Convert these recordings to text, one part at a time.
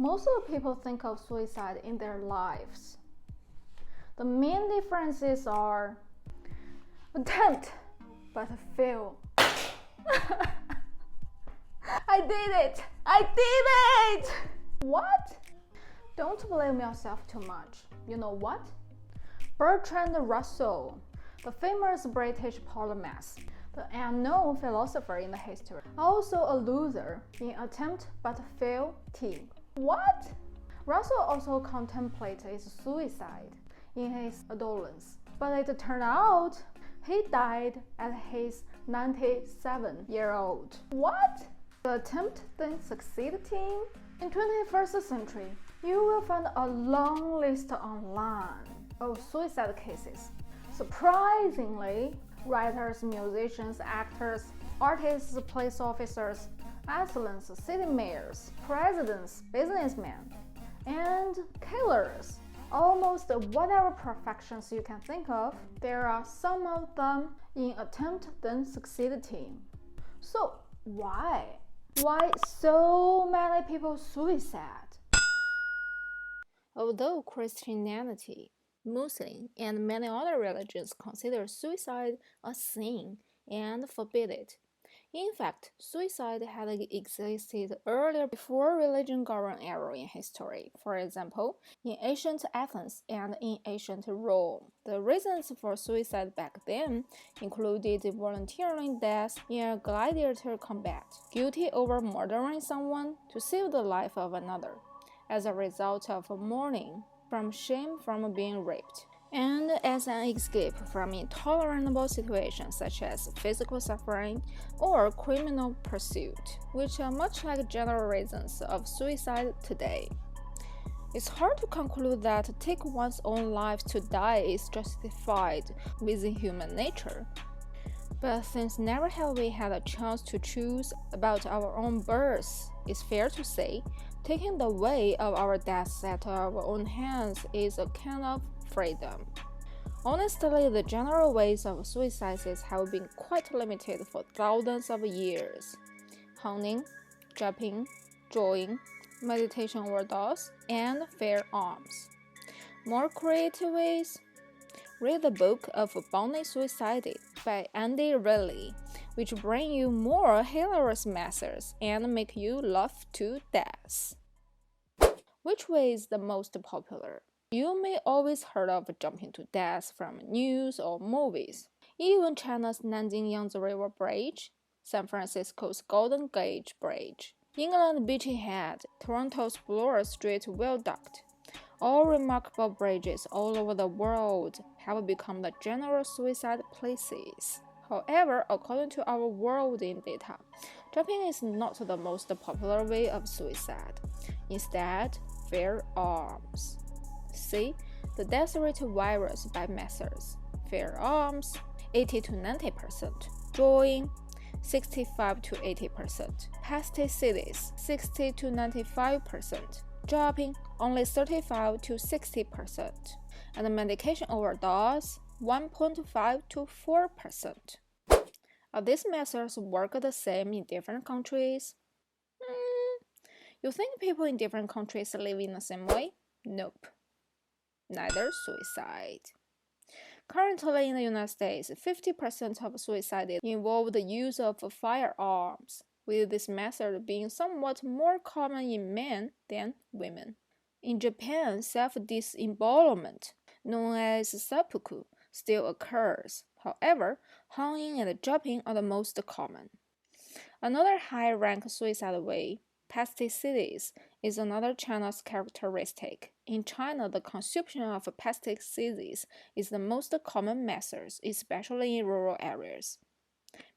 Most of the people think of suicide in their lives. The main differences are attempt but fail. I did it! I did it! What? Don't blame yourself too much. You know what? Bertrand Russell, the famous British polymath, the unknown philosopher in the history, also a loser in attempt but fail team. What? Russell also contemplated suicide in his adolescence, but it turned out he died at his 97-year-old. What? The attempt then succeed team? In 21st century, you will find a long list online of suicide cases. Surprisingly, writers, musicians, actors, artists, police officers, athletes, city mayors, presidents, businessmen, and killers. Almost whatever professions you can think of, there are some of them in attempt then succeed team. So why? Why so many people suicide? Although Christianity, Muslim, and many other religions consider suicide a sin and forbid it. In fact, suicide had existed earlier before religion got an error in history. For example, in ancient Athens and in ancient Rome. The reasons for suicide back then included volunteering death in a gladiator combat, guilty over murdering someone to save the life of another, as a result of mourning from shame from being raped, and as an escape from intolerable situations such as physical suffering or criminal pursuit, which are much like general reasons of suicide today. It's hard to conclude that to take one's own life to die is justified within human nature. But since never have we had a chance to choose about our own birth, it's fair to say taking the way of our deaths at our own hands is a kind of freedom. Honestly, the general ways of suicides have been quite limited for thousands of years. Hunting, jumping, drawing, meditation overdose, and firearms. More creative ways? Read the book of Bonnie Suicided by Andy Riley, which bring you more hilarious methods and make you laugh to death. Which way is the most popular? You may always heard of jumping to death from news or movies. Even China's Nanjing Yangtze River Bridge, San Francisco's Golden Gate Bridge, England's Beachy Head, Toronto's Bloor Street Viaduct. All remarkable bridges all over the world have become the general suicide places. However, according to our world in data, jumping is not the most popular way of suicide. Instead, firearms. See, the death rate varies by methods. Firearms, 80 to 90%. Drawing, 65 to 80%. Pesticides, 60 to 95%. Jumping, only 35 to 60%. And medication overdose, 1.5 to 4%. Are these methods work the same in different countries? You think people in different countries live in the same way? Nope. Neither suicide. Currently in the United States, 50% of suicide involve the use of firearms, with this method being somewhat more common in men than women. In Japan, self-disembowelment, known as seppuku, still occurs. However, hanging and jumping are the most common. Another high-rank suicide way, pesticides, is another China's characteristic. In China, the consumption of pesticides is the most common method, especially in rural areas.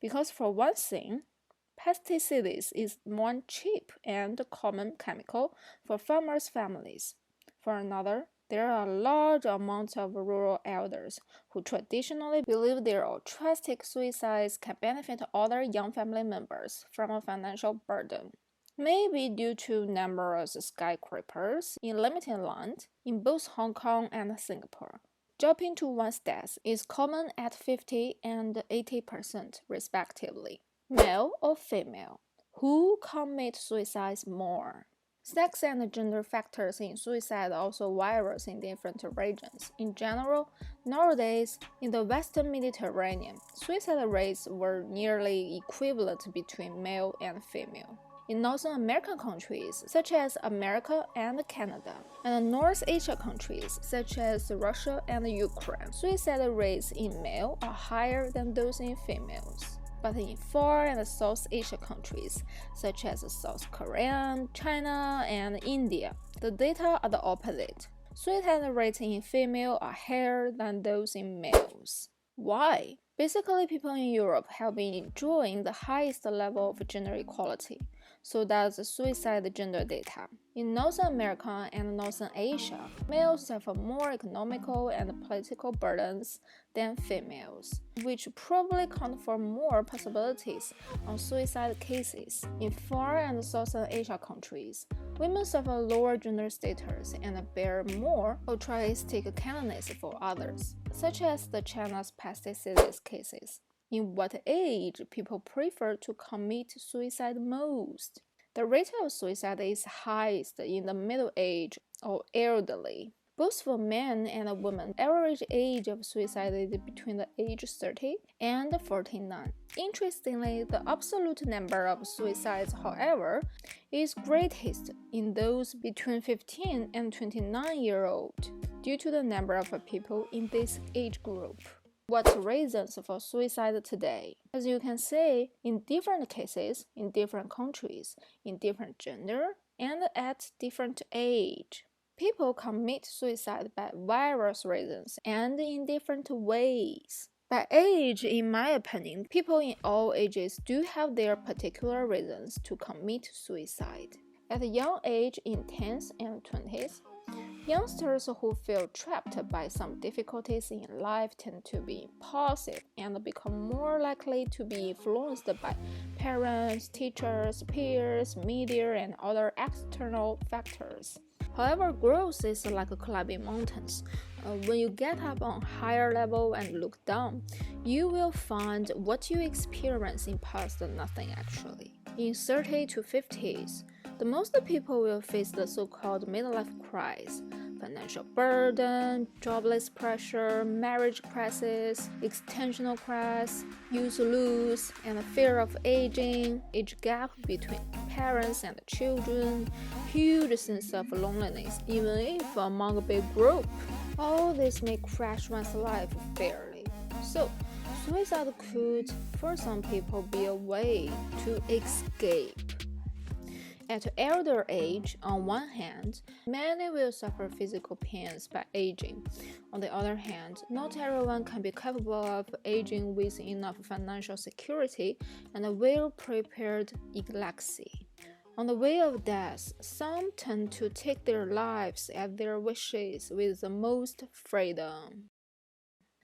Because for one thing, pesticides is one cheap and common chemical for farmers' families. For another, there are large amounts of rural elders who traditionally believe their altruistic suicides can benefit other young family members from a financial burden. Maybe due to numerous skyscrapers in limited land in both Hong Kong and Singapore. Jumping to one's death is common at 50 and 80% respectively. Male or female, who commit suicide more? Sex and gender factors in suicide also varies in different regions. In general, nowadays, in the Western Mediterranean, suicide rates were nearly equivalent between male and female. In North American countries, such as America and Canada, and North Asia countries, such as Russia and Ukraine, suicide rates in male are higher than those in females. But in Far and South Asia countries, such as South Korea, China, and India, the data are the opposite. Suicide rates in female are higher than those in males. Why? Basically, people in Europe have been enjoying the highest level of gender equality, so that's the suicide gender data. In North America and Northern Asia, males suffer more economical and political burdens than females, which probably account for more possibilities on suicide cases. In Far and Southern Asia countries, women suffer lower gender status and bear more altruistic kindness for others, such as the China's pesticides cases. In what age people prefer to commit suicide most? The rate of suicide is highest in the middle age or elderly. Both for men and women, average age of suicide is between the age 30 and 49. Interestingly, the absolute number of suicides, however, is greatest in those between 15 and 29-year-old, due to the number of people in this age group. What's reasons for suicide today? As you can see, in different cases, in different countries, in different gender, and at different age, people commit suicide by various reasons and in different ways. By age, in my opinion, people in all ages do have their particular reasons to commit suicide. At a young age, in 10s and 20s, youngsters who feel trapped by some difficulties in life tend to be impulsive and become more likely to be influenced by parents, teachers, peers, media, and other external factors. However, growth is like climbing mountains. When you get up on a higher level and look down, you will find what you experience in past nothing actually. In 30 to 50s, the most people will face the so-called midlife crisis, financial burden, jobless pressure, marriage crisis, existential crisis, use-lose, and fear of aging, age gap between parents and children, huge sense of loneliness, even if among a big group. All this may crash one's life fairly. So, suicide could, for some people, be a way to escape. At elder age, on one hand, many will suffer physical pains by aging. On the other hand, not everyone can be capable of aging with enough financial security and a well-prepared legacy. On the way of death, some tend to take their lives at their wishes with the most freedom.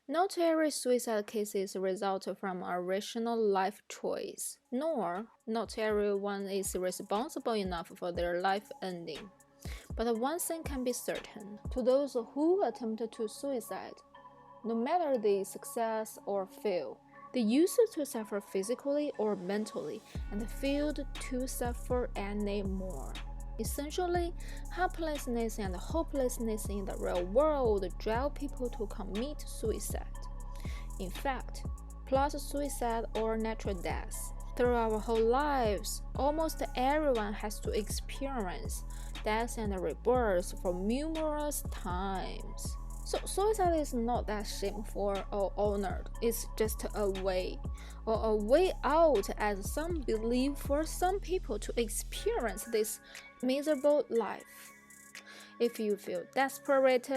Not every suicide cases result from a rational life choice, nor not everyone is responsible enough for their life ending. But one thing can be certain, to those who attempt to suicide, no matter the success or fail, they used to suffer physically or mentally and failed to suffer anymore. Essentially, helplessness and hopelessness in the real world drive people to commit suicide. In fact, plus suicide or natural death, through our whole lives, almost everyone has to experience death and rebirth for numerous times. So suicide is not that shameful or honored, it's just a way, or a way out as some believe for some people to experience this miserable life. If you feel desperate,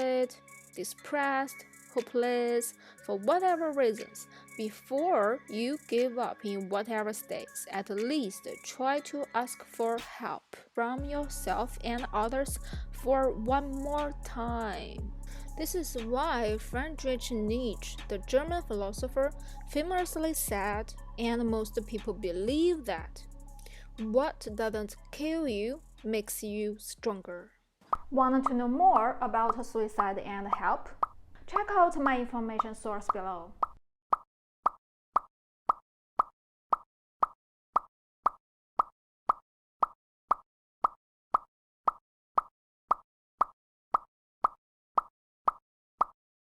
depressed, hopeless, for whatever reasons, before you give up in whatever states, at least try to ask for help from yourself and others for one more time. This is why Friedrich Nietzsche, the German philosopher, famously said, and most people believe that, what doesn't kill you makes you stronger. Want to know more about suicide and help? Check out my information source below.